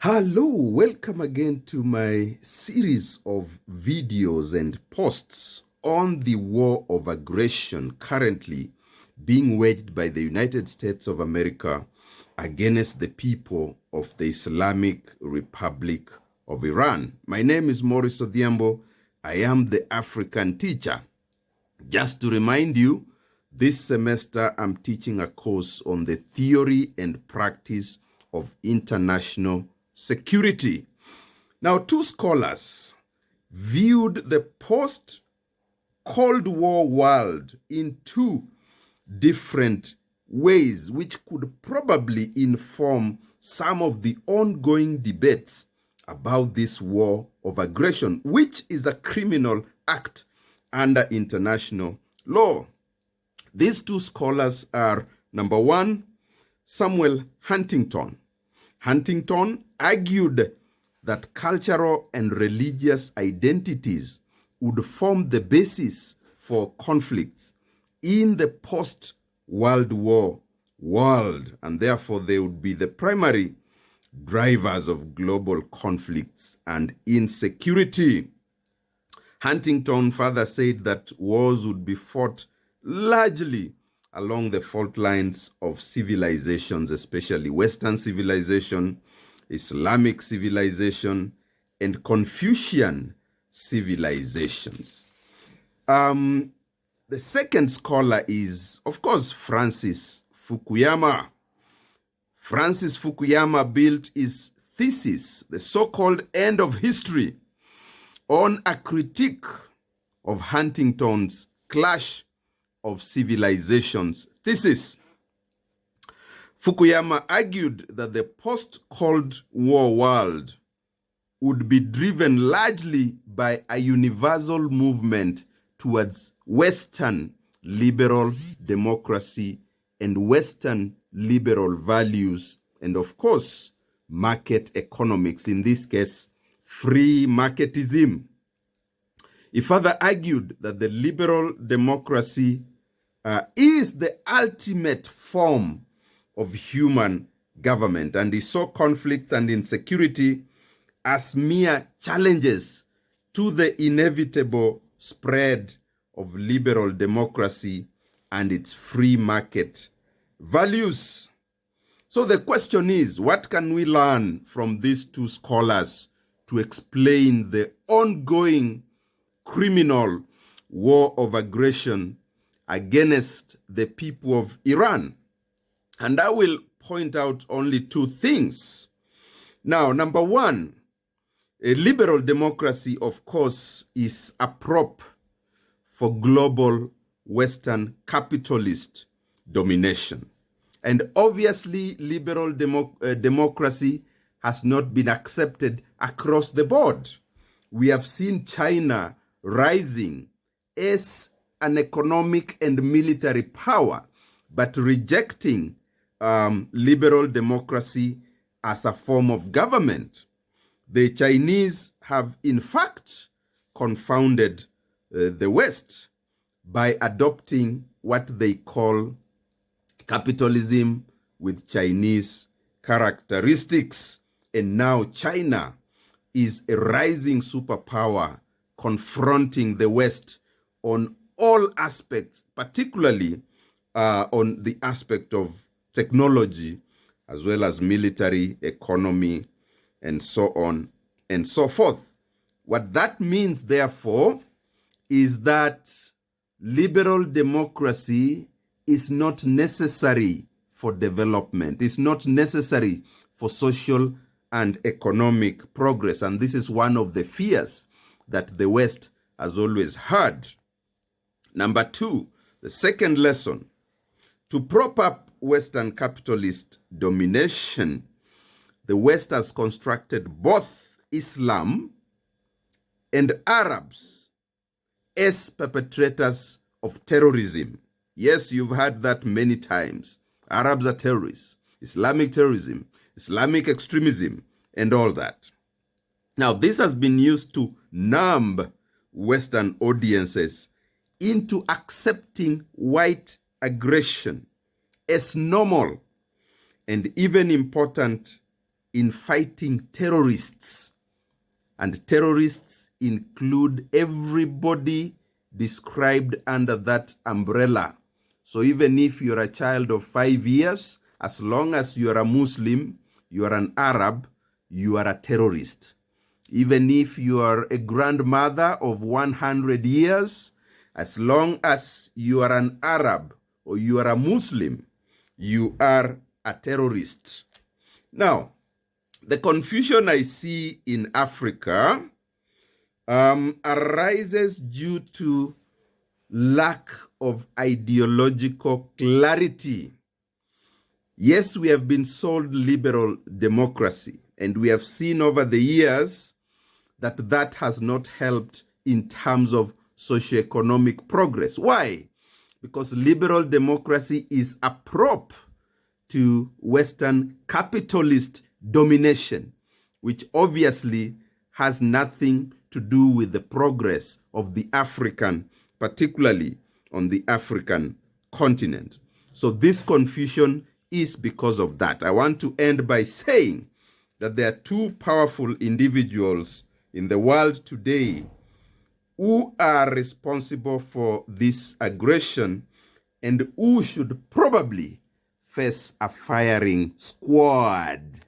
Hello, welcome again to my series of videos and posts on the war of aggression currently being waged by the United States of America against the people of the Islamic Republic of Iran. My name is Maurice Odhiambo. I am the African teacher. Just to remind you, this semester I'm teaching a course on the theory and practice of international security. Now, two scholars viewed the post-Cold War world in two different ways, which could probably inform some of the ongoing debates about this war of aggression, which is a criminal act under international law. These two scholars are, number one, Samuel Huntington. Huntington argued that cultural and religious identities would form the basis for conflicts in the post-World War world, and therefore they would be the primary drivers of global conflicts and insecurity. Huntington further said that wars would be fought largely along the fault lines of civilizations, especially Western civilization, Islamic civilization, and Confucian civilizations. The second scholar is, of course, Francis Fukuyama. Francis Fukuyama built his thesis, the so-called End of History, on a critique of Huntington's Clash of Civilizations thesis. Fukuyama argued that the post-Cold War world would be driven largely by a universal movement towards Western liberal democracy and Western liberal values, and of course, market economics, in this case, free marketism. He further argued that the liberal democracy is the ultimate form of human government, and he saw conflicts and insecurity as mere challenges to the inevitable spread of liberal democracy and its free market values. So the question is, what can we learn from these two scholars to explain the ongoing criminal war of aggression against the people of Iran? And I will point out only two things. Now, number one, a liberal democracy, of course, is a prop for global Western capitalist domination. And obviously, liberal democracy has not been accepted across the board. We have seen China rising as an economic and military power, but rejecting liberal democracy as a form of government. The Chinese have, in fact, confounded the West by adopting what they call capitalism with Chinese characteristics. And now China is a rising superpower confronting the West on all aspects, particularly on the aspect of technology, as well as military, economy, and so on and so forth. What that means, therefore, is that liberal democracy is not necessary for development. It's not necessary for social and economic progress. And this is one of the fears that the West has always had. Number two, the second lesson, to prop up Western capitalist domination, the West has constructed both Islam and Arabs as perpetrators of terrorism. Yes, you've heard that many times. Arabs are terrorists, Islamic terrorism, Islamic extremism, and all that. Now, this has been used to numb Western audiences into accepting white aggression as normal and even important in fighting terrorists. And terrorists include everybody described under that umbrella. So even if you're a child of 5 years, as long as you are a Muslim, you are an Arab, you are a terrorist. Even if you are a grandmother of 100 years, as long as you are an Arab or you are a Muslim, you are a terrorist. Now, the confusion I see in Africa arises due to lack of ideological clarity. Yes, we have been sold liberal democracy, and we have seen over the years that has not helped in terms of socioeconomic progress. Why? Because liberal democracy is a prop to Western capitalist domination, which obviously has nothing to do with the progress of the African, particularly on the African continent. So this confusion is because of that. I want to end by saying that there are two powerful individuals in the world today who are responsible for this aggression and who should probably face a firing squad.